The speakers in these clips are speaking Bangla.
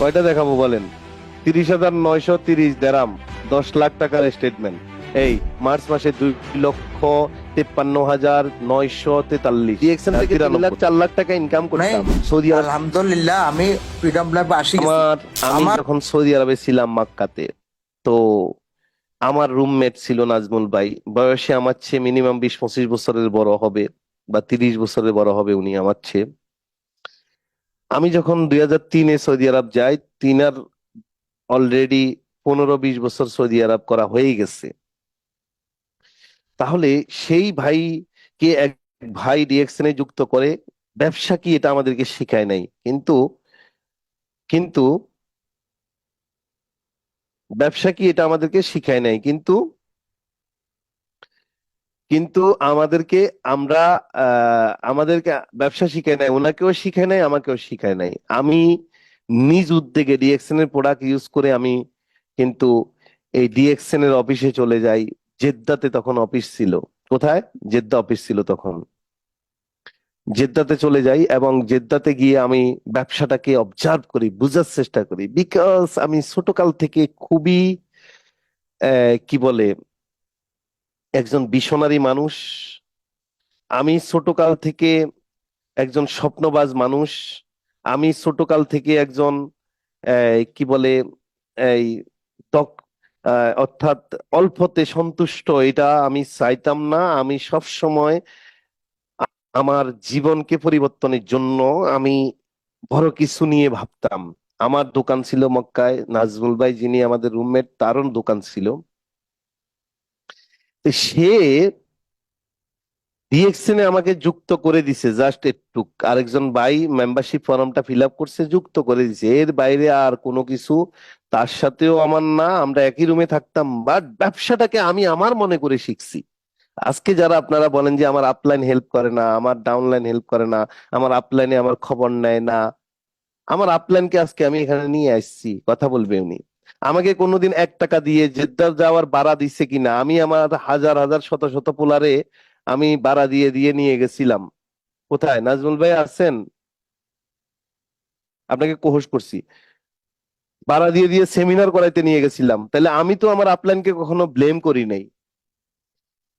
কয়টা দেখাবো বলেন? 30,930 দেরাম, 10 লাখ টাকার স্টেটমেন্ট। এই মার্চ মাসে 2,53,943 ডিএক্সএন থেকে 3,04,00,000 ইনকাম নাই, করতাম সৌদি আরব। আলহামদুলিল্লাহ আমি ফ্রিডম ল্যাবে আসি গেছি। আমি আমার যখন সৌদি আরবে ছিলাম মক্কাতে, তো আমার রুমমেট ছিল নাজমুল ভাই। বয়সে আমার চেয়ে মিনিমাম 20-25 বছরের বড় হবে, বা 30 বছরের বড় হবে উনি আমার চেয়ে। আমি যখন 2003-এ সৌদি আরব যাই, তিনার অলরেডি 15-20 বছর সৌদি আরব করা হয়ে গেছে। তাহলে সেই ভাইকে এক ভাই ডিএক্সএনে যুক্ত করে। ব্যবসা কি এটা আমাদেরকে শেখায় নাই, কিন্তু কিন্তু ব্যবসা কি এটা আমাদেরকে শিখায় নাই, কিন্তু কিন্তু আমাদেরকে আমরা আমাদেরকে ব্যবসা শিখায় নাই, ওনাকেও শিখায় নাই, আমাকেও শিখায় নাই। আমি নিজ উদ্যোগে ডিএক্সএন এর প্রোডাক্ট ইউজ করে আমি কিন্তু এই ডিএক্সএন এর অফিসে চলে যাই। জেদ্দাতে তখন অফিস ছিল। কোথায়? জেদ্দা অফিস ছিল তখন। জেদ্দাতে চলে যাই এবং জেদ্দাতে গিয়ে আমি ব্যবসাটাকে অবজার্ভ করি, বুঝার চেষ্টা করি। বিকজ আমি ছোটকাল থেকে খুবই কি বলে, একজন বিশনারি মানুষ। আমি ছোটকাল থেকে একজন স্বপ্নবাজ মানুষ। আমি ছোটকাল থেকে একজন কি বলে, এই তক- অর্থাৎ অল্পতে সন্তুষ্ট, এটা আমি চাইতাম না। আমি সব সময় আমার জীবনকে পরিবর্তনের জন্য আমি বড় কিছু নিয়ে ভাবতাম। আমার দোকান ছিল মক্কায়, নাজমুল ভাই যিনি আমাদের রুমমেট তারও দোকান ছিল। তো সে ডিএক্সএনে আমাকে যুক্ত করে দিছে, জাস্ট একটু। আরেকজন ভাই মেম্বারশিপ ফর্মটা ফিল আপ করছে, যুক্ত করে দিছে, এর বাইরে আর কোনো কিছু তার সাথেও আমার না। আমরা একই রুমে থাকতাম, বাট ব্যবসাটাকে আমি আমার মনে করে শিখছি। আজকে যারা আপনারা বলেন যে আমার আপলাইন হেল্প করে না, আমার ডাউনলাইন হেল্প করে না, আমার আপলাইনে আমার খবর নেয় না, আমার আপলাইনকে আজকে আমি এখানে নিয়ে আসছি, কথা বলবে উনি। আমাকে কোনোদিন 1 টাকা দিয়ে জেদ্দা যাওয়ার ভাড়া দিচ্ছে কিনা, আমি আমার হাজার হাজার শত শত পোলারে আমি ভাড়া দিয়ে দিয়ে নিয়ে গেছিলাম। কোথায় নাজমুল ভাই আছেন? আপনাকে কোহস করছি, ভাড়া দিয়ে দিয়ে সেমিনার করাইতে নিয়ে গেছিলাম। তাহলে আমি তো আমার আপলাইনকে কখনো ব্লেম করি নাই।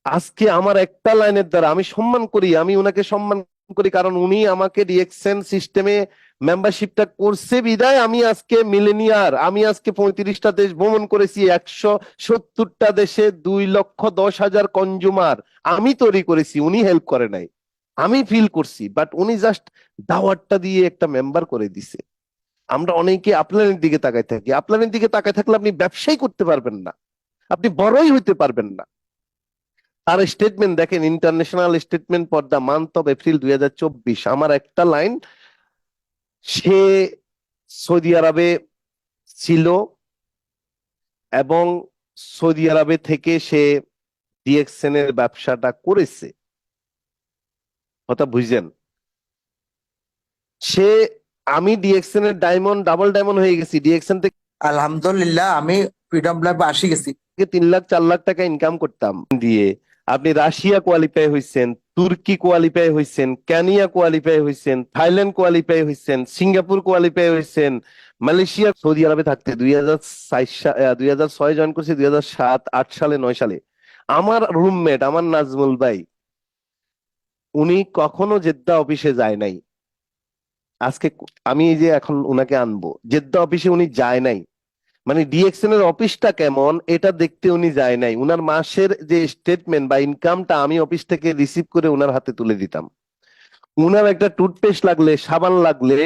আজকে আমার একটা লাইনের দ্বারা আমি সম্মান করি, আমি উনাকে সম্মান করি, কারণ উনি আমাকে ডিএক্সএন সিস্টেমে মেম্বারশিপটা করছে বিদায় আমি আজকে মিলেনিয়ার। আমি আজকে 35টা দেশ ভ্রমণ করেছি, 170টা দেশে 2,10,000 কনজুমার আমি তৈরি করেছি, উনি হেল্প করে নাই। আমি ফিল করছি, বাট উনি জাস্ট দাওয়াতটা দিয়ে একটা মেম্বার করে দিছে। আমরা অনেকে আপনার দিকে তাকায় থাকি। আপনার দিকে তাকায় থাকলে আপনি ব্যবসাই করতে পারবেন না, আপনি বড়ই হইতে পারবেন না। তার স্টেটমেন্ট দেখেন, international statement for the month of April 2024। আমার একটা লাইন, সে সৌদি আরবে ছিল এবং সৌদি আরবে থেকে সে ডিএক্সএন এর ব্যবসাটা করেছে। কথা বুঝছেন? সে, আমি ডিএক্সএন এর ডায়মন্ড, ডাবল ডায়মন্ড হয়ে গেছি ডিএক্সএন থেকে। আলহামদুলিল্লাহ আমি ফ্রিডম ল্যাবে আসি গেছি। 3,00,000-4,00,000 ইনকাম করতাম দিয়ে। আপনি রাশিয়া কোয়ালিফাই হয়েছেন, তুর্কি কোয়ালিফাই হয়েছেন, কেনিয়া কোয়ালিফাই হয়েছেন, থাইল্যান্ড কোয়ালিফাই হয়েছেন, সিঙ্গাপুর কোয়ালিফাই হয়েছেন, মালয়েশিয়া। সৌদি আরবে থাকতে 2006 জয়েন করছি, 2007, 2008 সালে, 2009 সালে। আমার রুমমেট, আমার নাজমুল ভাই, উনি কখনো জেদ্দা অফিসে যায় নাই। আজকে আমি এই যে এখন উনাকে আনবো, জেদ্দা অফিসে উনি যায় নাই। মানে ডিএক্সএন এর অফিসটা কেমন এটা দেখতে উনি যায় নাই। উনার মাসের যে স্টেটমেন্ট বা ইনকামটা আমি অফিস থেকে রিসিভ করে উনার হাতে তুলে দিতাম। উনার একটা টুথপেস্ট লাগলে, সাবান লাগলে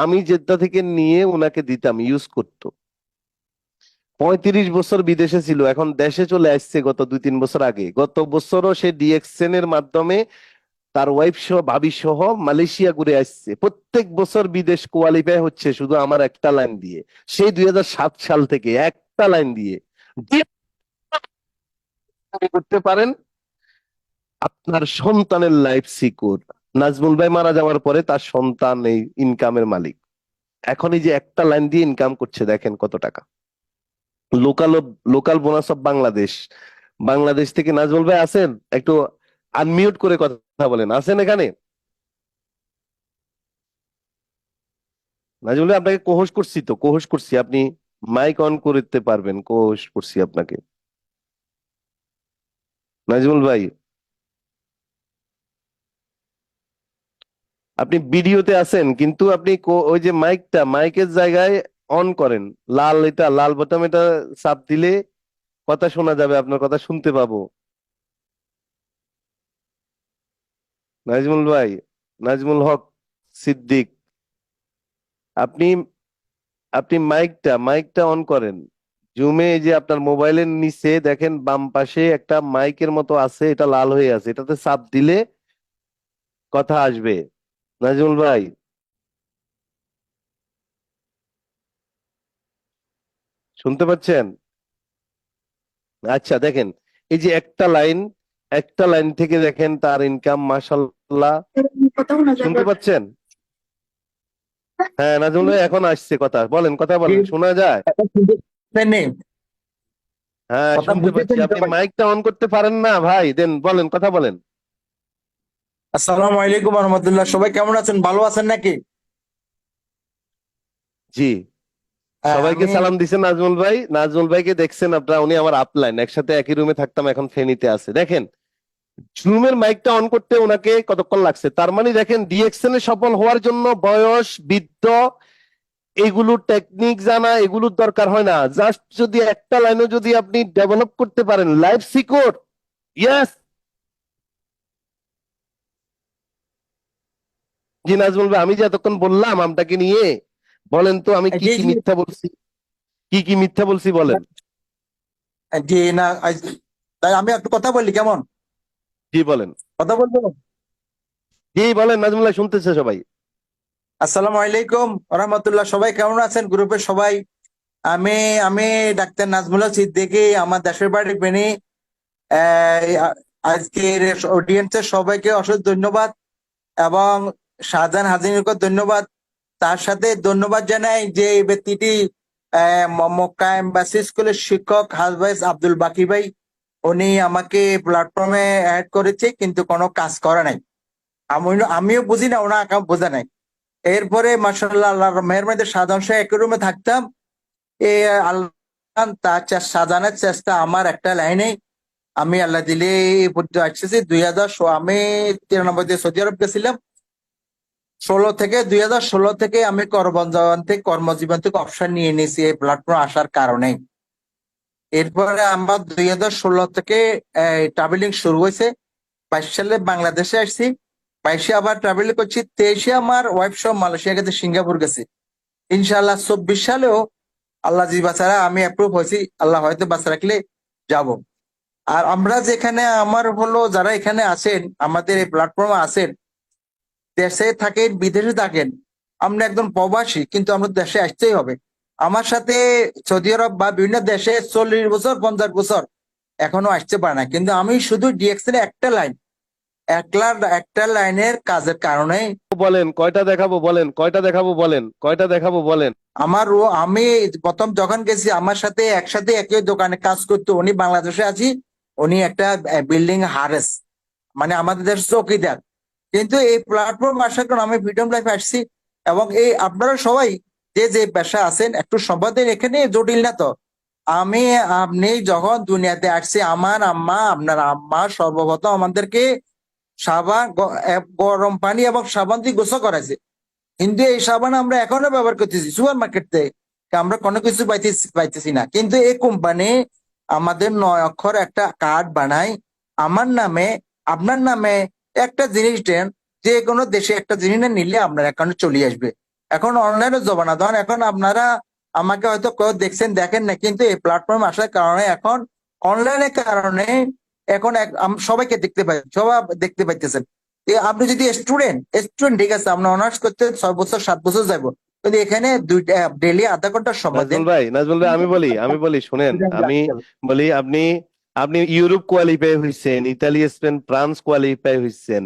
আমি জেদ্দা থেকে নিয়ে উনাকে দিতাম, ইউজ করতো। 35 বছর বিদেশে ছিল, এখন দেশে চলে আসছে গত 2-3 বছর আগে। গত বছরও সে ডিএক্সএন এর মাধ্যমে তার ওয়াইফ সহ, ভাবি সহ মালয়েশিয়া ঘুরে আসছে। প্রত্যেক বছর বিদেশ কোয়ালিফাই হচ্ছে শুধু আমার একটা লাইন দিয়ে। সেই 2007 সাল থেকে একটা লাইন দিয়ে। যে আপনি করতে পারেন, আপনার সন্তানের লাইফ সিকিউর। নাজমুল ভাই মারা যাওয়ার পরে তার সন্তান এই ইনকামের মালিক। এখন এই যে একটা লাইন দিয়ে ইনকাম করছে, দেখেন কত টাকা। Local local bonus of Bangladesh. Bangladesh থেকে নাজমুল ভাই আছেন? একটু আনমিউট করে কথা বলেন, আছেন এখানে? নাজিমুল ভাই, আপনাকে কোহস করছি তো, কোহস করছি, আপনি মাইক অন করতে পারবেন, কোহস করছি আপনাকে। নাজিমুল ভাই, আপনি ভিডিওতে আছেন কিন্তু আপনি ওই যে মাইকটা, মাইকের জায়গায় অন করেন, লাল, এটা লাল বোতাম, এটা চাপ দিলে কথা শোনা যাবে, আপনার কথা শুনতে পাবো। নাজিমুল ভাই, নাজমুল হক সিদ্দিক, আপনি আপনি মাইকটা অন করেন। জুমে এই যে আপনার মোবাইলের নিচে দেখেন বাম পাশে একটা মাইকের মতো আছে, এটা লাল হয়ে আছে, এটাতে চাপ দিলে কথা আসবে। নাজিমুল ভাই, শুনতে পাচ্ছেন? আচ্ছা দেখেন, এই যে একটা লাইন থেকে দেখেন তার ইনকাম মাশাল্লাহ। শুনতে পাচ্ছেন? হ্যাঁ নাজমুল ভাই, এখন আসছে কথা, বলেন, কথা জি, বলেন, শোনা যায়? এখন শুনতে পাচ্ছেন? হ্যাঁ কথা শুনতে পাচ্ছি। বুঝতেছেন তো আপনি ভাই? মাইকটা অন করতে পারেন না ভাই? দেন বলেন, কথা বলেন। আসসালামু আলাইকুম রহমতুল্লাহ, সবাই কেমন আছেন? ভালো আছেন নাকি? জি, সবাইকে আমি সালাম দিছেন নাজমুল ভাই। নাজমুল ভাইকে দেখছেন আপনারা, উনি আমার আপলাইন, একসাথে একই রুমে থাকতাম, এখন ফেনীতে আছে। দেখেন, জুমের মাইকটা অন করতে ওনাকে কতক্ষণ লাগছে, তার মানে দেখেন ডিএক্সএল এ সফল হওয়ার জন্য বয়স, বৃদ্ধ, এগুলো টেকনিক জানা, এগুলোর দরকার হয় না। জাস্ট যদি একটা লাইনও যদি আপনি ডেভেলপ করতে পারেন, লাইফ সিকিউর। ইয়েস। জি নাজমুল ভাই, আমি যে এতক্ষণ বললাম আপনাকে নিয়ে, বলেন তো আমি কি জি কি জি মিথ্যা বলছি, কি কি মিথ্যা বলছি বলেন। জি না, তাই আমি একটু কথা বললি কেমন? জি বলেন। কথা বলবো? জি বলেন নাজমুল ভাই, শুনতেছে সবাই। আসসালামু আলাইকুম রহমতুল্লাহ, সবাই কেমন আছেন গ্রুপের সবাই? আমি আমি ডাক্তার নাজমুল হক সিদ্দিকী, আমার দেশের বাড়ি ফেনী। আজকের অডিয়েন্সের সবাইকে অসংখ্য ধন্যবাদ এবং শাহজাহান হাজিনুরকে ধন্যবাদ। তার সাথে ধন্যবাদ জানাই যে এই ব্যক্তিটি মক্কা এম্বাসি স্কুলের শিক্ষক হাজবেস আব্দুল বাকি ভাই। উনি আমাকে প্ল্যাটফর্মে অ্যাড করেছে কিন্তু কোনো কাজ করে নাই। আমিও বুঝি না, ওনা কাউ বোঝা নাই। এরপরে মার্শাল্লাহ আল্লাহর মেহরবানিতে সাধারণ সহ একই রুমে থাকতাম। এ আল্লাহ তার সাজানোর চেষ্টা আমার একটা লাইনে। আমি আল্লাহ দিলে এই পর্যন্ত আসতেছি 2000, আমি 93 দিয়ে সৌদি আরব গেছিলাম। 2016 থেকে আমি কর্মজীবন থেকে অবসর নিয়ে নিয়েছি এই প্ল্যাটফর্ম আসার কারণে। এরপরে আমার 2016 থেকে ট্রাভেলিং শুরু হয়েছে। 22 সালে বাংলাদেশে আসছি, 22-এ আবার ট্রাভেলিং করছি, 23-এ আমার ওয়াইফ সহ মালয়েশিয়া গেছে, সিঙ্গাপুর গেছি। ইনশাআল্লাহ 24 সালেও আল্লাহ জি বাচ্চারা আমি অ্যাপ্রুভ হয়েছি, আল্লাহ হয়তো বাচ্চা রাখলে যাব। আর আমরা যেখানে আমার হলো যারা এখানে আছেন, আমাদের এই প্ল্যাটফর্মে আছেন, দেশে থাকেন বিদেশে থাকেন, আমরা একদম প্রবাসী কিন্তু আমরা দেশে আসতেই হবে। আমার সাথে সৌদি আরব বা বিভিন্ন দেশে 40 বছর 50 বছর এখনো আসতে পারে না, কিন্তু আমি শুধু ডিএক্সএল একটা লাইন, একটা লাইনের কাজের কারণে বলেন কয়টা দেখাবো, বলেন কয়টা দেখাবো, বলেন কয়টা দেখাবো, বলেন। আমি প্রথম যখন গেছি আমার সাথে একসাথে একই দোকানে কাজ করতো, উনি বাংলাদেশে আছি, উনি একটা বিল্ডিং হারেস, মানে আমাদের দেশের চৌকিদার। কিন্তু এই প্ল্যাটফর্ম আসার কারণে আমি ফ্রিডম লাইফে আসছি। এবং এই আপনারা সবাই যে যে পেশা আছেন একটু সম্পাদন এখানে জটিল না তো। আমি আপনি যখন দুনিয়াতে আসছি, আমার আম্মা আপনার আম্মা সর্বপ্রথম আমাদেরকে গরম পানি এবং সাবান দিয়ে গোসল করাইছে। কিন্তু এই সাবান আমরা এখনো ব্যবহার করতেছি সুপার মার্কেট থেকে, আমরা কোনো কিছু পাইতেছি না। কিন্তু এই কোম্পানি আমাদের 9 অক্ষর একটা কার্ড বানায় আমার নামে, আপনার নামে, একটা জিনিস দেন, যে কোনো দেশে একটা জিনিস না নিলে আপনার অ্যাকাউন্টে চলে আসবে। এখন অনলাইনে জমানা ধরেন, এখন আপনারা আমাকে হয়তো কেউ দেখছেন দেখেন না, কিন্তু এই প্ল্যাটফর্ম আসার কারণে এখন অনলাইনের কারণে এখন সবাইকে দেখতে পাই, সবাই দেখতে পাইতেছেন। আপনি যদি স্টুডেন্ট স্টুডেন্ট ঠিক আছে, আপনি অনার্স করতে 6 বছর 7 বছর যাবো, কিন্তু এখানে দুইটা ডেলি আধা ঘন্টা সময় দেন। নাজমুল ভাই, আমি বলি শুনেন, আমি বলি, আপনি আপনি ইউরোপ কোয়ালিফাই হয়েছেন, ইতালি, স্পেন, ফ্রান্স কোয়ালিফাই হয়েছেন,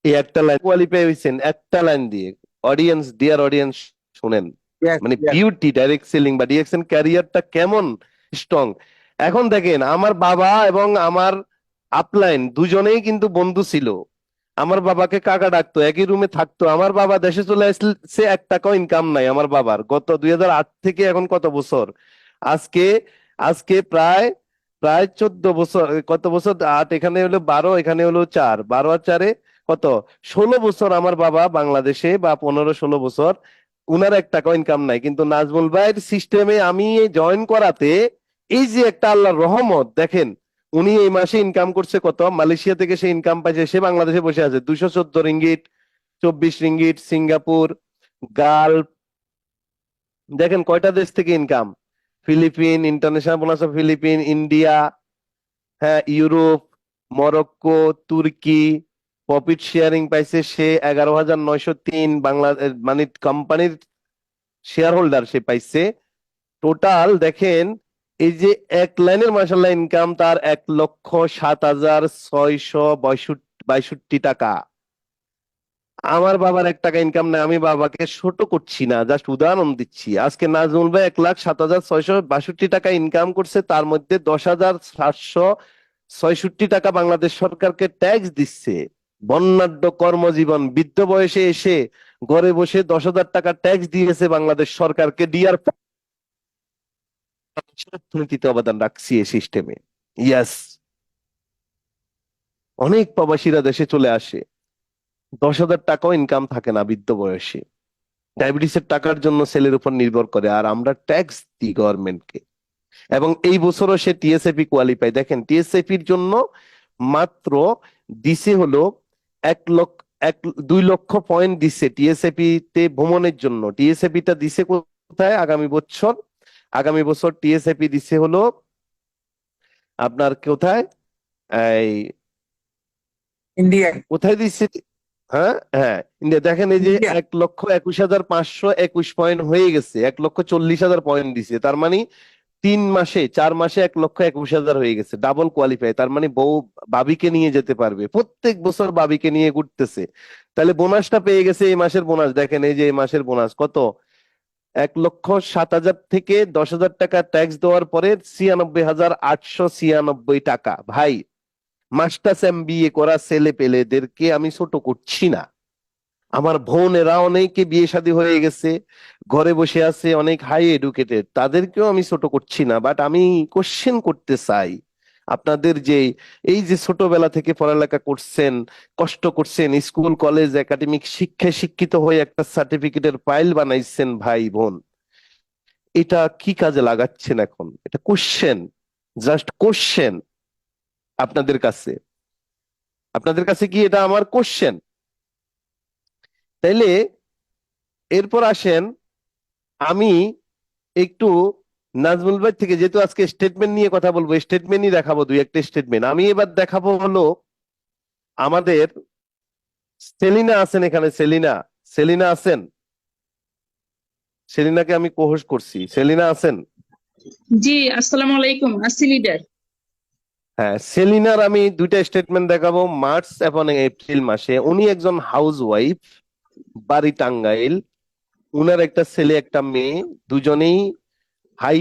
এই একটা লাইন কোয়ালিফাই হয়েছেন একটা লাইন দিয়ে। অডিয়েন্স, ডিয়ার অডিয়েন্স, শুনেন, Yes, মানে yes. বিউটি ডাইরেক্ট সেলিং বা ডিএক্সএন ক্যারিয়ারটা কেমন স্ট্রং। এখন দেখেন, আমার বাবা এবং আমার আপলাইন দুজনেই কিন্তু বন্ধু ছিল। আমার বাবাকে কাকা ডাকতো, একই রুমে থাকতো। আমার বাবা দেশে চলে আসছে, 1 টাকাও ইনকাম নাই আমার বাবার, গত 2008 থেকে এখন কত বছর, আজকে আজকে প্রায় প্রায় 14 বছর, কত বছর, 8, এখানে হলো 12, এখানে হলো 4, 12 আর 4 কত, 16 বছর আমার বাবা বাংলাদেশে, বা 15-16 বছর, উনার 1 টাকাও ইনকাম নাই। কিন্তু নাজমুল ভাইয়ের সিস্টেমে আমি জয়েন করাতে এই যে একটা আল্লাহর রহমত দেখেন, উনি এই মাসে ইনকাম করছে কত, মালয়েশিয়া থেকে সে ইনকাম পাইছে, সে বাংলাদেশে বসে আছে 214 রিঙ্গিট, 24 রিঙ্গিট, সিঙ্গাপুর, গালফ, দেখেন কয়টা দেশ থেকে income, Philippines, international bonus of Philippines, India, হ্যাঁ, ইউরোপ, মরক্কো, তুর্কি, প্রফিট শেয়ারিং পাইছে সে 11,903, বাংলা মানে কোম্পানির শেয়ার হোল্ডার সে পাইছে। টোটাল দেখেন, এই যে এক লাইনের মাসাল্লাহ ইনকাম তার 1,07,662 টাকা। আমার বাবার 1 টাকা ইনকাম নাই, আমি বাবাকে ছোট করছি না, জাস্ট উদাহরণ দিচ্ছি। আজকে নাজমুল ভাই 1,07,662 টাকা ইনকাম করছে, তার মধ্যে 10,766 টাকা বাংলাদেশ সরকারকে ট্যাক্স দিচ্ছে। বর্ণাঢ্য কর্মজীবন, বৃদ্ধ বয়সে এসে ঘরে বসে 10,000 টাকা ট্যাক্স দিয়েছে বাংলাদেশ সরকারকে, ডিআর অর্থনীতিতে অবদান রাখছি এই সিস্টেমে। ইয়াস, অনেক প্রবাসীরা দেশে চলে আসে, 10,000 টাকাও ইনকাম থাকে না বৃদ্ধ বয়সে, ডায়াবেটিসের টাকার জন্য সেলের উপর নির্ভর করে, আর আমরা ট্যাক্স দিই গভর্নমেন্টকে। এবং এই বছরও সে টিএসএপি কোয়ালিফাই। দেখেন টিএসএপির জন্য মাত্র দিছে হলো 1 লক্ষ, 2 লক্ষ পয়েন্ট দিছে টিএসএপি তে ভ্রমণের জন্য। টিএসএপিটা দিছে কোথায়, আগামী বছর, আগামী বছর টিএসএপি দিছে হলো আপনার কোথায়, এই ইন্ডিয়া। কোথায় দিচ্ছে, হ্যাঁ হ্যাঁ ইন্ডিয়া। দেখেন এই যে ইন্ডিয়া। 1,21,521 হয়ে গেছে, 1,40,000 পয়েন্ট দিছে, তার মানে 3 মাসে 4 মাসে 1,21,000 হয়ে গেছে, ডাবল কোয়ালিফাই। তার মানে বউ বাবিকে নিয়ে যেতে পারবে, প্রত্যেক বছর বাবিকে নিয়ে ঘুরতেছে। তাহলে বোনাসটা পেয়ে গেছে, এই মাসের বোনাস দেখেন, এই যে এই মাসের বোনাস কত, 1,07,000 থেকে 10,000 টাকা ট্যাক্স দেওয়ার পরে 96,896 টাকা। ভাই, মাস্টার্স এমবিএ করা ছেলে পেলেদেরকে আমি ছোট করছি না, আমার বোনেরা অনেকে বিয়ে শাদী হয়ে গেছে, ঘরে বসে আছে, অনেক হাই এডুকেটেড, তাদেরকেও আমি ছোট করছি না। বাট আমি কোশ্চেন করতে চাই, আপনাদের যে এই যে ছোটবেলা থেকে পড়ালেখা করছেন, কষ্ট করছেন, স্কুল কলেজ একাডেমিক শিক্ষায় শিক্ষিত হয়ে একটা সার্টিফিকেটের ফাইল বানাইছেন ভাই বোন, এটা কি কাজে লাগাচ্ছেন এখন? এটা কোশ্চেন, জাস্ট কোশ্চেন আপনাদের কাছে, আপনাদের কাছে কি এটা আমার কোশ্চেন? তাইলে এরপর আসেন, আমি একটু নাজমুল ভাই থেকে, যেহেতু আজকে স্টেটমেন্ট নিয়ে কথা বলবো, স্টেটমেন্টই দেখাবো, 2-1টা স্টেটমেন্ট আমি এবার দেখাবো। হলো আমাদের সেলিনা আছেন এখানে, সেলিনা, সেলিনা আছেন? সেলিনাকে আমি কোহোস্ট করছি, সেলিনা আছেন? জি, আসসালামু আলাইকুম। আসি লিডার। হ্যাঁ, সেলিনার আমি 2টা স্টেটমেন্ট দেখাবো। মার্চ এবং এপ্রিল মাসে উনি একজন হাউস ওয়াইফ, বাড়ি টাঙ্গাইল, উনার একটা ছেলে একটা মেয়ে, দুজনেই হাই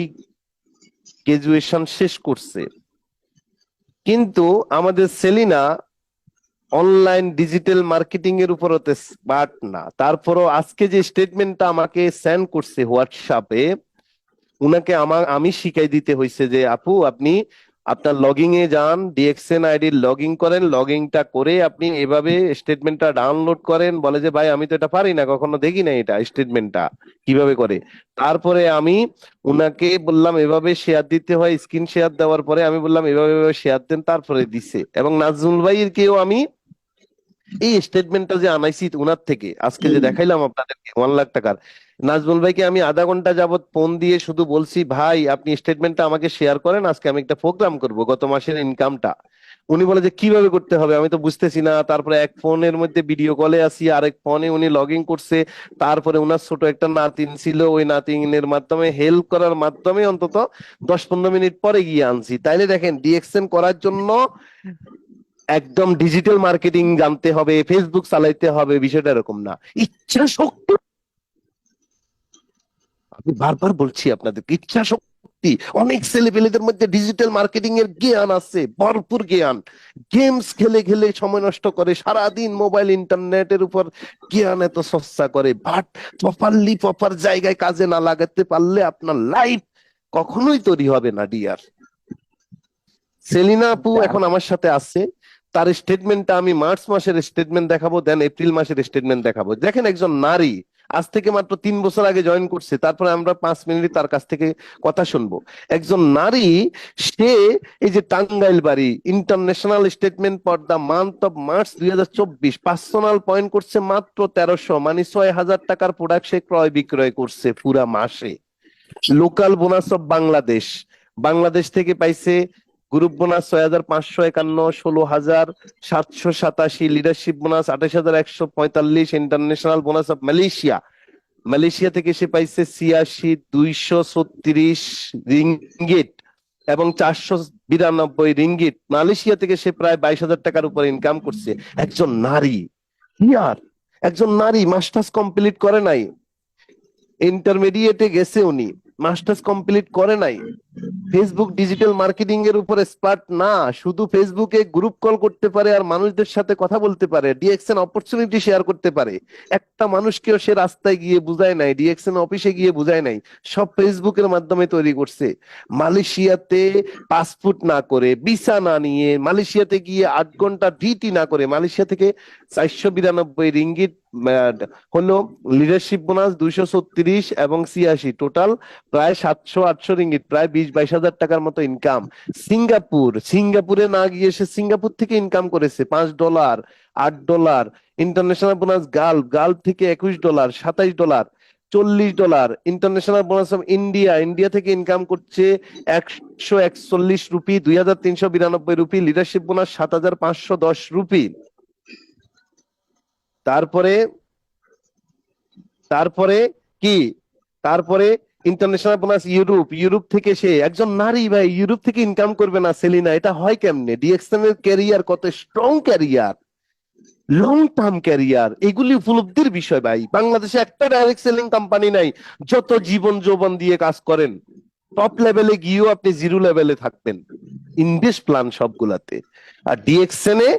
গ্রাজুয়েশন শেষ করছে। কিন্তু আমাদের সেলিনা অনলাইন ডিজিটাল মার্কেটিং এর উপর অত স্মার্ট না। তারপরও আজকে যে স্টেটমেন্টটা আমাকে সেন্ড করছে হোয়াটসঅ্যাপে, উনাকে আমি শিখাই দিতে হয়েছে যে আপু আপনি আপনার লগইন এ যান, ডিএক্সএন আইডি লগইন করেন, লগইনটা করে আপনি এভাবে স্টেটমেন্টটা ডাউনলোড করেন। বলে যে ভাই আমি তো এটা পারি না, কখনো দেখি না এটা স্টেটমেন্টটা কিভাবে করে। তারপরে আমি উনাকে বললাম এভাবে শেয়ার দিতে হয়, স্ক্রিন শেয়ার দেওয়ার পরে আমি বললাম এভাবে এভাবে শেয়ার দেন, তারপরে দিছে। এবং নাজমুল ভাইয়ের কেও আমি এই স্টেটমেন্টটা যে আনাইছি উনার থেকে, আজকে যে দেখাইলাম আপনাদেরকে 1 লাখ টাকার, নাজমুল ভাইকে আমি আধা ঘন্টা যাবত ফোন দিয়ে শুধু বলছি ভাই আপনি স্টেটমেন্টটা আমাকে শেয়ার করেন, আজকে আমি একটা প্রোগ্রাম করব গত মাসের ইনকামটা। উনি বলে যে কিভাবে করতে হবে, আমি তো বুঝতেছি না। তারপরে এক ফোনের মধ্যে ভিডিও কলে আসি, আরেক ফোনে উনি লগ ইন করছে। তারপরে উনার ছোট একটা নাতিন ছিল, ওই নাতিনের মাধ্যমে হেল্প করার মাধ্যমে অন্তত 10-15 মিনিট পরে গিয়ে আনছি। তাইলে দেখেন ডিএক্সএন করার জন্য একদম ডিজিটাল মার্কেটিং জানতে হবে, ফেসবুক চালাইতে হবে, বিষয়টা এরকম না। ইচ্ছা শক্তি, আমি বারবার বলছি আপনাদের, ইচ্ছা শক্তি ব্যক্তি, অনেক ছেলেপেলেদের মধ্যে ডিজিটাল মার্কেটিং এর জ্ঞান আছে, ভরপুর জ্ঞান। গেমস খেলে খেলে সময় নষ্ট করে, সারাদিন মোবাইল ইন্টারনেটের উপর জ্ঞান এত চর্চা করে, বাট প্রপার জায়গায় কাজে না লাগাতে পারলে আপনার লাইফ কখনোই তৈরি হবে না ডিয়ার। সেলিনা আপু এখন আমার সাথে আছে, তার স্টেটমেন্টটা আমি মার্চ মাসের স্টেটমেন্ট দেখাবো, দেন এপ্রিল মাসের স্টেটমেন্ট দেখাবো। দেখেন একজন নারী আজ থেকে মাত্র 3 বছর আগে জয়েন করছে, তারপরে আমরা 5 মিনিট তার কাছ থেকে কথা শুনবো। একজন নারী, সে এই যে টাঙ্গাইল বাড়ি international statement for the month of March 2024 personal point করছে মাত্র 1300, মানে 6000 টাকার প্রোডাক্ট সে ক্রয় বিক্রয় করছে পুরা মাসে। Local bonus of Bangladesh, Bangladesh থেকে পাইছে group bonus 6551, 16,787, leadership bonus 28,145, international bonus of Malaysia, Malaysia থেকে সে পাইছে 86,236 রিঙ্গিট এবং 492 রিঙ্গিট। মালয়েশিয়া থেকে সে প্রায় 22,000 টাকার উপর ইনকাম করছে। একজন নারী, ইয়ার একজন নারী মাস্টার্স কমপ্লিট করে নাই, ইন্টারমিডিয়েটে গেছে উনি, মাস্টার্স কমপ্লিট করে নাই, ফেসবুক ডিজিটাল মার্কেটিং এর উপর এক্সপার্ট না, শুধু ফেসবুকে গ্রুপ কল করতে পারে আর মানুষদের সাথে কথা বলতে পারে, ডিএক্সএন অপরচুনিটি শেয়ার করতে পারে। একটা মানুষকেও সে রাস্তায় গিয়ে বুঝায় নাই, ডিএক্সএন অফিসে গিয়ে বুঝায় নাই, সব ফেসবুকের মাধ্যমে তৈরি করছে। মালয়েশিয়াতে পাসপোর্ট না করে, ভিসা না নিয়ে, মালয়েশিয়াতে গিয়ে 8 ঘন্টা ডিউটি না করে, মালয়েশিয়া থেকে 492 রিঙ্গিট হলো লিডারশিপ বোনাস 236 এবং 86, টোটাল প্রায় 700-800 রিঙ্গিট, প্রায় 20-22 হাজার টাকার মতো ইনকাম। সিঙ্গাপুরে না গিয়ে সে সিঙ্গাপুর থেকে ইনকাম করেছে $5, $8, ইন্টারন্যাশনাল বোনাস গালফ থেকে $21, $27, $40, ইন্টারন্যাশনাল বোনাস অফ ইন্ডিয়া থেকে ইনকাম করছে 141 rupee, 2392 rupee, leadership bonus 7510 rupee. তারপরে কি, তারপরে ইন্টারন্যাশনাল বোনাস ইউরোপ থেকে সে, একজন নারী ভাই ইউরোপ থেকে ইনকাম করবে না সেলিনা, এটা হয় কেমনে? ডিএক্সএন এর ক্যারিয়ার কত strong career, long term career, এগুলি উপলব্ধির বিষয় ভাই। বাংলাদেশে একটা ডাইরেক্ট সেলিং কোম্পানি নাই, যত জীবন যৌবন দিয়ে কাজ করেন, টপ লেভেলে গিয়েও আপনি জিরো লেভেলে থাকবেন, ইনভেস্ট প্ল্যান সবগুলাতে। আর ডিএক্সএন এ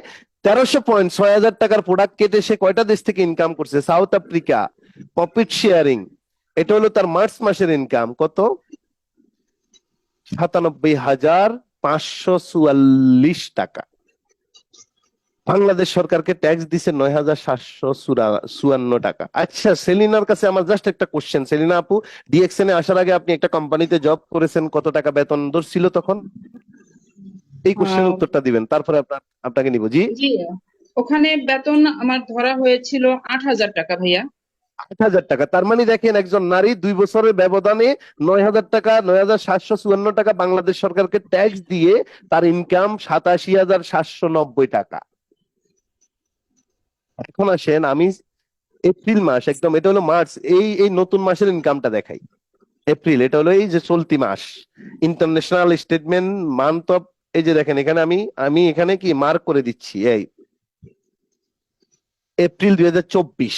1300 পয়েন্ট, 6000 টাকার প্রোডাক্ট কেটে সে কয়টা দেশ থেকে ইনকাম করছে? সাউথ আফ্রিকা, প্রফিট শেয়ারিং, এটা হলো তার মার্চ মাসের ইনকাম কত? 97,544 টাকা। বাংলাদেশ সরকারকে ট্যাক্স দিছে 9,754 টাকা। আচ্ছা, সেলিনার কাছে আমার জাস্ট একটা কোশ্চেন, সেলিনা আপু ডিএক্সএন এ আসার আগে আপনি একটা কোম্পানিতে জব করেছেন, কত টাকা বেতন ছিল তখন? এই কোশ্চেনের উত্তরটা দিবেন, তারপরে আপনাকে নিব। জি, জি, ওখানে বেতন আমার ধরা হয়েছিল 8,000 টাকা ভাইয়া। 8,000 টাকা। তার মানে দেখেন একজন নারী 2 বছরের ব্যবধানে 9,000 টাকা, 9,754 টাকা বাংলাদেশ সরকারকে ট্যাক্স দিয়ে তার ইনকাম 87,790 টাকা। এখন আসেন আমি এপ্রিল মাস, একদম এটা হলো মার্চ, এই নতুন মাসের ইনকামটা দেখাই। এপ্রিল, এটা হলো এই যে চলতি মাস, ইন্টারন্যাশনাল স্টেটমেন্ট মান্থ অফ, এই যে দেখেন এখানে আমি এখানে কি মার্ক করে দিচ্ছি, এই এপ্রিল 2024,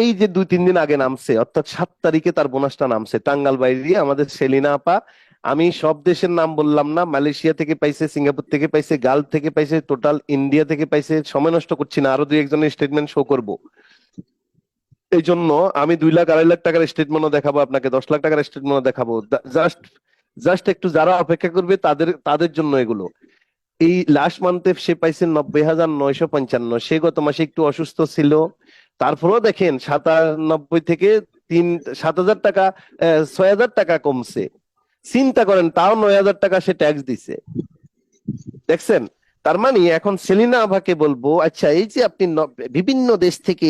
এই যে 2-3 দিন আগে নামছে, অর্থাৎ 7 তারিখে তার বোনাসটা নামছে টাঙ্গাইল বাইরে আমাদের সেলিনা আপা। আমি সব দেশের নাম বললাম না, মালয়েশিয়া থেকে পাইছে, সিঙ্গাপুর থেকে পাইছে, গালফ থেকে পাইছে, টোটাল ইন্ডিয়া থেকে পাইছে। সময় নষ্ট করছি না, আরো 2-1 জনের স্টেটমেন্ট শো করব। এই জন্য আমি 2 লাখ 2.5 লাখ টাকার স্টেটমেন্টও দেখাবো আপনাকে, 10 লাখ টাকার স্টেটমেন্টও দেখাবো। জাস্ট একটু যারা অপেক্ষা করবে তাদের জন্য এগুলো। এই লাস্ট মান্থে সে পাইছে 90,955, সে গত মাসে একটু অসুস্থ ছিল, তারপরেও দেখেন 97 থেকে 7,000 টাকা, 6,000 টাকা কমছে। চিন্তা করেন, তাও 9,000 টাকা সে ট্যাক্স দিছে, দেখছেন? তার মানে এখন সেলিনা আভাকে বলবো, আচ্ছা এই যে আপনি বিভিন্ন দেশ থেকে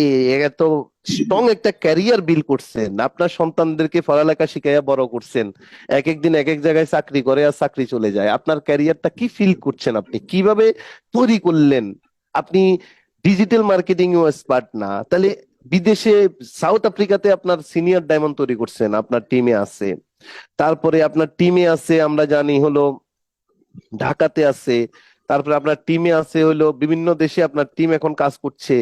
এত স্ট্রং একটা ক্যারিয়ার বিল্ড করছেন, আপনার সন্তানদেরকে পড়ালেখা শিখাইয়া বড় করছেন, এক এক দিন এক এক জায়গায় চাকরি করে আর চাকরি চলে যায়, আপনার ক্যারিয়ারটা কি ফিল করছেন? আপনি কিভাবে তৈরি করলেন? আপনি ডিজিটাল মার্কেটিং ও এক্সপার্ট না, তাহলে বিদেশে সাউথ আফ্রিকাতে আপনার সিনিয়র ডায়মন্ড তৈরি করছেন, আপনার টিমে আছে, তারপরে আপনার টিমে আছে আমরা জানি হলো ঢাকাতে আছে, তারপরে আপনার টিমে আছে হলো বিভিন্ন দেশে আপনার টিম এখন কাজ করছে।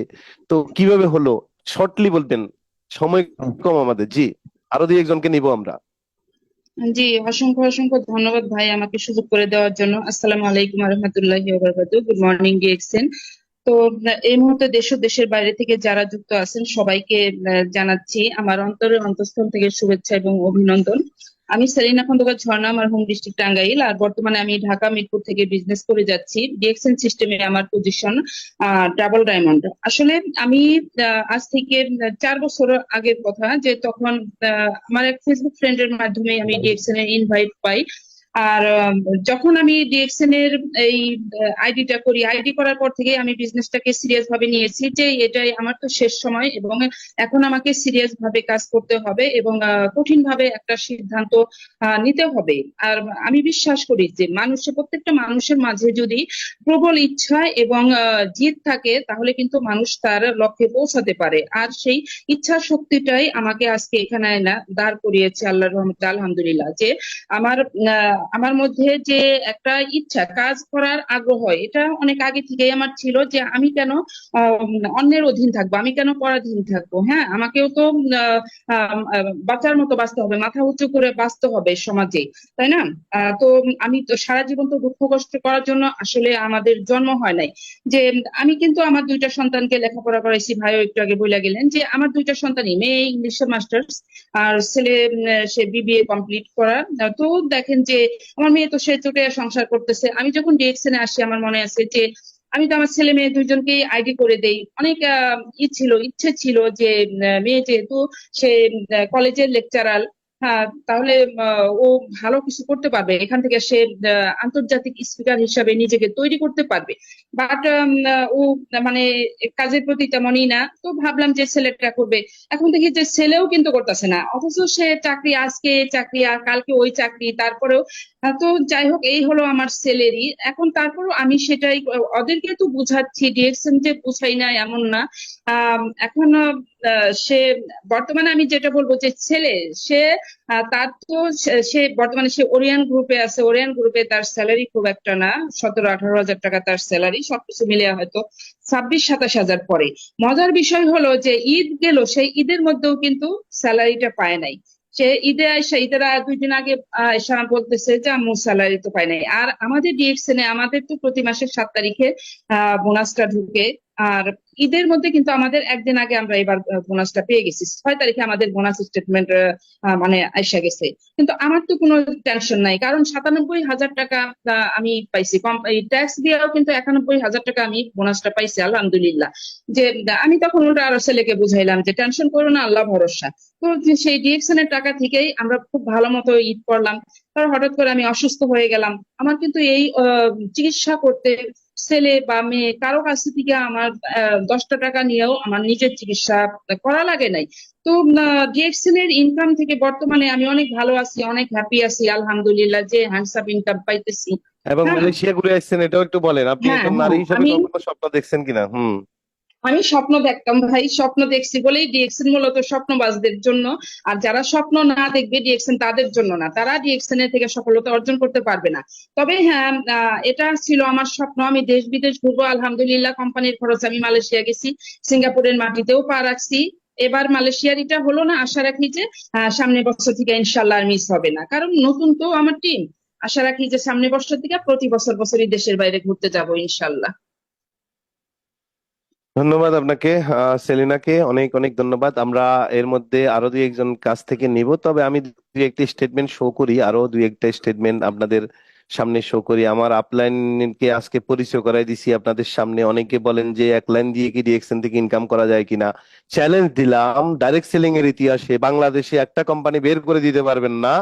তো কিভাবে হলো শর্টলি বলবেন, সময় কম আমাদের। জি, আরো 2-1 জনকে নিব আমরা। জি, অসংখ্য অসংখ্য ধন্যবাদ ভাই আমাকে সুযোগ করে দেওয়ার জন্য। আসসালামু আলাইকুম রহমতুল্লাহি ওয়া বারাকাতুহু। Good morning DXN. তো এই মুহূর্তে দেশ ও দেশের বাইরে থেকে যারা যুক্ত আছেন সবাইকে জানাচ্ছি আমার অন্তরের অন্তঃস্থল থেকে শুভেচ্ছা এবং অভিনন্দন। আমি সেলিনা খন্দকার ঝর্ণা, আমার হোম ডিস্ট্রিক্ট টাঙ্গাইল, আর বর্তমানে আমি ঢাকা মিরপুর থেকে বিজনেস করে যাচ্ছি। ডিএক্সএন সিস্টেমে আমার পজিশন ডাবল ডায়মন্ড। আসলে আমি আজ থেকে 4 বছর আগের কথা, যে তখন আমার এক ফেসবুক ফ্রেন্ডের মাধ্যমে আমি ডিএক্সএন এর ইনভাইট পাই। আর যখন আমি ডিএক্সএন এর এই আইডিটা করি, আইডি করার পর থেকে আমি বিজনেসটাকে সিরিয়াস ভাবে নিয়েছি যে এটাই আমার তো শেষ সময়, এবং এখন আমাকে সিরিয়াস ভাবে কাজ করতে হবে এবং কঠিন ভাবে একটা সিদ্ধান্ত নিতে হবে। আর আমি বিশ্বাস করি যে প্রত্যেকটা মানুষের মাঝে যদি প্রবল ইচ্ছা এবং জিদ থাকে তাহলে কিন্তু মানুষ তার লক্ষ্যে পৌঁছাতে পারে। আর সেই ইচ্ছা শক্তিটাই আমাকে আজকে এখানে না দাঁড় করিয়েছে, আল্লাহর রহমতে আলহামদুলিল্লাহ। যে আমার মধ্যে যে একটা ইচ্ছা, কাজ করার আগ্রহ, এটা অনেক আগে থেকেই আমার ছিল যে আমি কেন অন্যের অধীন থাকবো, আমি কেন পরাধীন থাকবো। হ্যাঁ, আমাকেও তো বাচ্চার মতো বাঁচতে হবে, মাথা উঁচু করে বাঁচতে হবে সমাজে, তাই না? তো আমি তো সারা জীবন তো দুঃখ কষ্ট করার জন্য আসলে আমাদের জন্ম হয় নাই। যে আমি কিন্তু আমার 2টা সন্তানকে লেখাপড়া করাইছি, ভাইও একটু আগে বলে গেলেন যে আমার 2টা সন্তানই, মেয়ে ইংলিশে মাস্টার্স আর ছেলে সে বিবিএ কমপ্লিট করা। তো দেখেন যে আমার মেয়ে তো সে চটে সংসার করতেছে। আমি যখন ডিএক্সএন এ আসি আমার মনে আছে যে আমি তো আমার ছেলে মেয়ে দুইজনকেই আইডি করে দেই। অনেক ইচ্ছে ছিল যে মেয়ে যেহেতু সে কলেজের লেকচারার, হ্যাঁ, তাহলে ও ভালো কিছু করতে পারবে, এখান থেকে সে আন্তর্জাতিক স্পিকার হিসাবে নিজেকে তৈরি করতে পারবে। বাট ও মানে কাজের প্রতি তেমনই না, তো ভাবলাম যে ছেলেটা করবে। এখন দেখি যে ছেলেও কিন্তু করতেছে না, অথচ সে চাকরি, আজকে চাকরি আর কালকে ওই চাকরি, তারপরেও তো যাই হোক, এই হলো আমার স্যালারি। এখন তারপরও আমি সেটাই ওদেরকে তো বুঝাচ্ছি, ডিএক্সএন যে বুঝাই না এমন না। এখন সে বর্তমানে আমি যেটা বলবো যে ছেলে, সে তার তো সে বর্তমানে সে ওরিয়ান গ্রুপে আছে। ওরিয়ান গ্রুপে তার স্যালারি খুব একটা না, 17-18 হাজার টাকা তার স্যালারি, সবকিছু মিলিয়ে হয়তো 26-27 হাজার পরে। মজার বিষয় হলো যে ঈদ গেল, সেই ঈদের মধ্যেও কিন্তু স্যালারিটা পায় নাই। সে ঈদে আইসা, ঈদের 2 দিন আগে আয়সা বলতেছে যে আম্মু স্যালারি তো পাই নাই। আর আমাদের ডিএক্সএন এ আমাদের তো প্রতি মাসের 7 তারিখে বোনাসটা ঢুকে। আর ঈদের মধ্যে কিন্তু আমাদের একদিন আগে আমরা এবার বোনাসটা পেয়ে গেছি, 6 তারিখে আমাদের বোনাস স্টেটমেন্ট মানে আইসা গেছে। কিন্তু আমার তো কোনো টেনশন নাই, কারণ 97,000 টাকা আমি পাইছি, কম ট্যাক্স দিয়েও কিন্তু 91,000 টাকা আমি বোনাসটা পাইছি আলহামদুলিল্লাহ। যে আমি তখন ওটা আরো ছেলেকে বুঝাইলাম যে টেনশন করো না, আল্লাহ ভরসা। তো যে সেই ডিএক্সএন এর টাকা থেকেই আমরা খুব ভালো মতো ঈদ করলাম। তারপর হঠাৎ করে আমি অসুস্থ হয়ে গেলাম। আমার কিন্তু এই চিকিৎসা করতে ছেলে বা মেয়ে কারো কাছ থেকে আমার 10টা টাকা নিয়েও আমার নিজের চিকিৎসা করা লাগে নাই। তো ডিএক্সএন এর ইনকাম থেকে বর্তমানে আমি অনেক ভালো আছি, অনেক হ্যাপি আছি আলহামদুলিল্লাহ, যে হ্যান্ডসাম ইনকাম পাইতেছি। এবং হ্যাঁ, মালয়েশিয়া ঘুরে আসছেন, এটাও একটু বলেন। আপনি হ্যাঁ, একজন নারী হ্যাঁ, হিসেবে আমি কখনো স্বপ্ন দেখছেন কিনা? আমি স্বপ্ন দেখতাম ভাই, স্বপ্ন দেখছি বলেই ডিএক্সএন মূলত স্বপ্নবাজদের জন্য। আর যারা স্বপ্ন না দেখবে ডিএক্সএন তাদের জন্য না, তারা ডিএক্সএন এর থেকে সফলতা অর্জন করতে পারবে না। তবে হ্যাঁ, এটা ছিল আমার স্বপ্ন, আমি দেশ বিদেশ ঘুরবো আলহামদুলিল্লাহ। কোম্পানির খরচ আমি মালয়েশিয়া গেছি, সিঙ্গাপুরের মাটিতেও পা রাখছি। এবার মালয়েশিয়ার এটা হলো না, আশা রাখি যে সামনের বছর থেকে ইনশাল্লাহ আর মিস হবে না, কারণ নতুন তো আমার টিম। আশা রাখি যে সামনের বছর থেকে প্রতি বছর বছরই দেশের বাইরে ঘুরতে যাব ইনশাল্লাহ। ধন্যবাদ আপনাকে, সেলিনাকে অনেক অনেক ধন্যবাদ। আমরা এর মধ্যে আরো দুই একজন কাছ থেকে নিব, তবে আমি দুই একটি স্টেটমেন্ট শো করি, আরো দুই একটা স্টেটমেন্ট আপনাদের সামনে শো করি। আমার আপলাইনকে আজকে পরিচয় করাই দিছি আপনাদের সামনে। অনেকে বলেন যে 1 লাইন দিয়ে কি ডিএক্সএন থেকে ইনকাম করা যায় কিনা। চ্যালেঞ্জ দিলাম, ডাইরেক্ট সেলিং এর ইতিহাসে বাংলাদেশে একটা কোম্পানি বের করে দিতে পারবেন না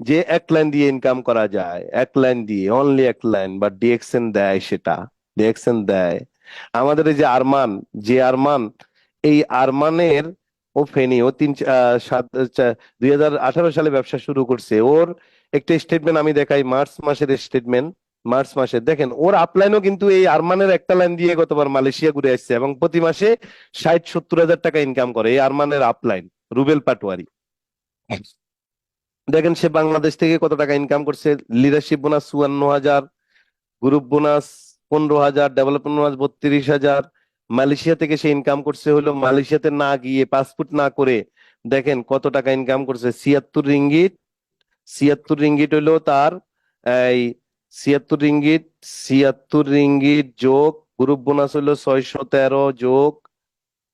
যে 1 লাইন দিয়ে ইনকাম করা যায়। 1 লাইন দিয়ে, অনলি 1 লাইন, বাট ডিএক্সএন দেয় সেটা। ডিএক্সএন দেয়। আমাদের এই যে আরমান, যে আরমান, এই আরমানের, ও ফেনী, ও 2018 সালে ব্যবসা শুরু করছে। ওর একটা স্টেটমেন্ট আমি দেখাই, মার্চ মাসের স্টেটমেন্ট। মার্চ মাসে দেখেন ওর আপলাইনও কিন্তু এই আরমানের 1 লাইন দিয়ে গতবার মালয়েশিয়া ঘুরে আসছে এবং প্রতি মাসে 60-70 হাজার টাকা ইনকাম করে। এই আরমানের আপলাইন রুবেল পাটোয়ারি, দেখেন সে বাংলাদেশ থেকে কত টাকা ইনকাম করছে। Leadership bonus 54,000, group bonus 15,000, development bonus 32,000। Malaysia থেকে সে ইনকাম করছে হলো, মালয়েশিয়াতে না গিয়ে, পাসপোর্ট না করে, দেখেন কত টাকা ইনকাম করছে, 76 রিঙ্গিট ছিয়াত্তর রিঙ্গিট হইলো তার এই 76 রিঙ্গিট, 76 রিঙ্গিট যোগ গ্রুপ বোনাস হইলো 613 যোগ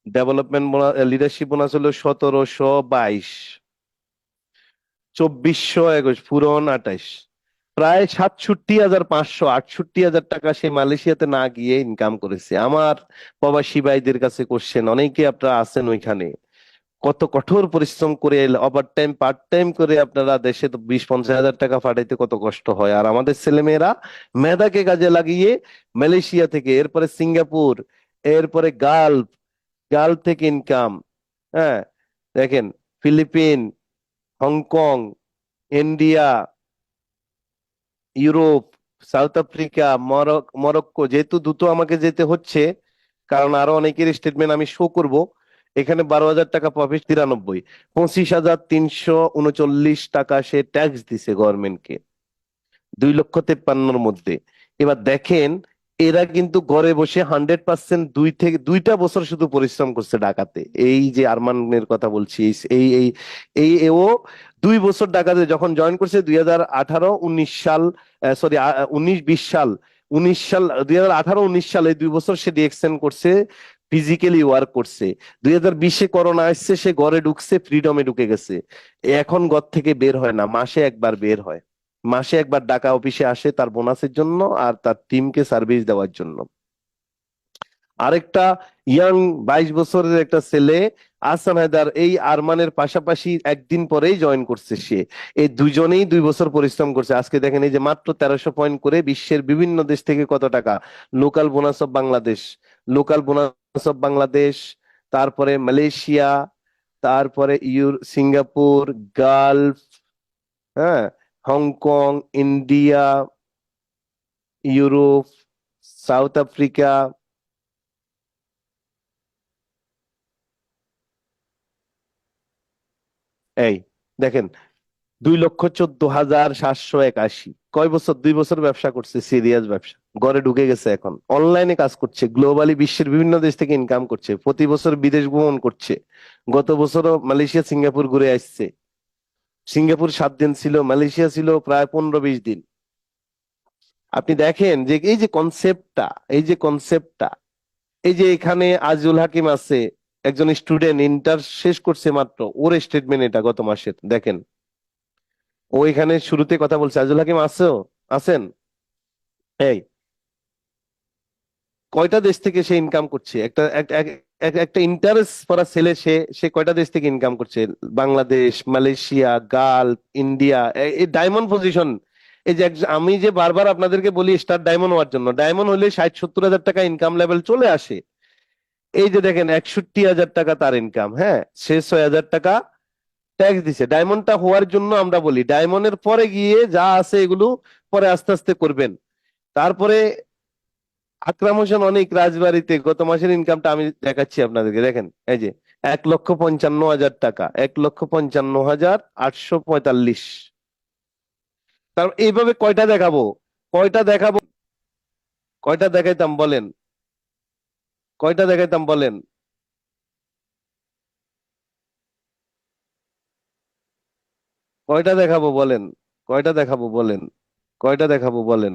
ডেভেলপমেন্ট বোনাস লিডারশিপ বোনাস হলো 1722, 2421 পূরণ 28, প্রায় 67,500 68,000 টাকা সে মালয়েশিয়াতে না গিয়ে ইনকাম করেছে। আমার প্রবাসী ভাইদের কাছে কোশ্চেন, অনেকে আপনারা আছেন ওইখানে, কত কঠোর পরিশ্রম করে ওভার টাইম পার্ট টাইম করে আপনারা দেশে তো 20-50 হাজার টাকা পাঠাইতে কত কষ্ট হয়, আর আমাদের ছেলেমেয়েরা মেধাকে কাজে লাগিয়ে মালয়েশিয়া থেকে, এরপরে সিঙ্গাপুর, এরপরে গালফ, গালফ থেকে ইনকাম, হ্যাঁ দেখেন, Philippines, Hong Kong, India, Europe, south Africa, Morocco, যেহেতু দ্রুত আমাকে যেতে হচ্ছে কারণ আরো অনেকের স্টেটমেন্ট আমি শো করব। এখানে 12,000 টাকা প্রফিট, 93, 25,339 টাকা সে ট্যাক্স দিছে গভর্নমেন্টকে 2,53,000-র মধ্যে। এবার দেখেন, এরা কিন্তু ঘরে বসে 100% 2 বছর শুধু পরিশ্রম করছে ঢাকাতে। এই যে আরমানের কথা বলছি, এই এই এই ও 2 বছর ঢাকাতে যখন জয়েন করছে 2018-19 সাল, সরি 19-20 সাল, 19 সাল, 2018-19 সাল, এই 2 বছর সে ডিএক্সএন করছে, ফিজিক্যালি ওয়ার্ক করছে। 2020-এ করোনা আসছে, সে ঘরে ঢুকছে, ফ্রিডমে ঢুকে গেছে। এখন ঘর থেকে বের হয় না, মাসে একবার বের হয়, মাসে একবার ঢাকা অফিসে আসে তার বোনাসের জন্য আর তার টিমকে সার্ভিস দেওয়ার জন্য। আরেকটা ইয়াং 22 বছরের একটা ছেলে আহসান হায়দার এই আরমানের পাশাপাশি একদিন পরেই জয়েন করছে সে। এই দুজনেই 2 বছর পরিশ্রম করছে। আজকে দেখেন এই যে মাত্র 1300 পয়েন্ট করে বিশ্বের বিভিন্ন দেশ থেকে কত টাকা, local bonus of Bangladesh, local bonus of Bangladesh, তারপরে মালয়েশিয়া, তারপরে সিঙ্গাপুর, গালফ, হ্যাঁ, Hong Kong, India, Europe, south Africa, এই দেখেন 2,14,781। কয় বছর? 2 বছর ব্যবসা করছে, সিরিয়াস ব্যবসা, ঘরে ঢুকে গেছে, এখন অনলাইনে কাজ করছে, গ্লোবালি বিশ্বের বিভিন্ন দেশ থেকে ইনকাম করছে, প্রতি বছর বিদেশ ভ্রমণ করছে। গত বছরও মালয়েশিয়া সিঙ্গাপুর ঘুরে আসছে। সিঙ্গাপুর 7 দিন ছিল, মালয়েশিয়া ছিল প্রায় 15-20 দিন। আপনি দেখেন যে এই যে কনসেপ্টটা, এই যে কনসেপ্টটা, এই যে এখানে আজিজুল হাকিম আছে, একজন স্টুডেন্ট, ইন্টার শেষ করছে মাত্র, ওর স্টেটমেন্ট এটা গত মাসের, দেখেন ও এখানে শুরুতে কথা বলছে। আজিজুল হাকিম আছো? আছেন? এই কয়টা দেশ থেকে সে ইনকাম করছে? একটা ইন্টারেস্ট করা ছেলে, সে সে কয়টা দেশ থেকে ইনকাম করছে? বাংলাদেশ, মালয়েশিয়া, গালফ, ইন্ডিয়া, এই ডায়মন্ড পজিশন। এই যে আমি যে বারবার আপনাদেরকে বলি স্টার ডায়মন্ড হওয়ার জন্য, ডায়মন্ড হলে 60-70 হাজার টাকা ইনকাম লেভেল চলে আসে। এই যে দেখেন 61,000 টাকা তার ইনকাম, হ্যাঁ, সে 6,000 টাকা ট্যাক্স দিছে। ডায়মন্ডটা হওয়ার জন্য আমরা বলি, ডায়মন্ডের পরে গিয়ে যা আছে এগুলো পরে আস্তে আস্তে করবেন। তারপরে আকরাম হোসেন অনেক রাজবাড়িতে গত মাসের ইনকামটা আমি দেখাচ্ছি আপনাদেরকে, দেখেন এই যে 1,55,000 টাকা, 1,55,845। তার এইভাবে কয়টা দেখাবো? কয়টা দেখাবো? কয়টা দেখাইতাম বলেন? কয়টা দেখাইতাম বলেন? কয়টা দেখাবো বলেন? কয়টা দেখাবো বলেন? কয়টা দেখাবো বলেন?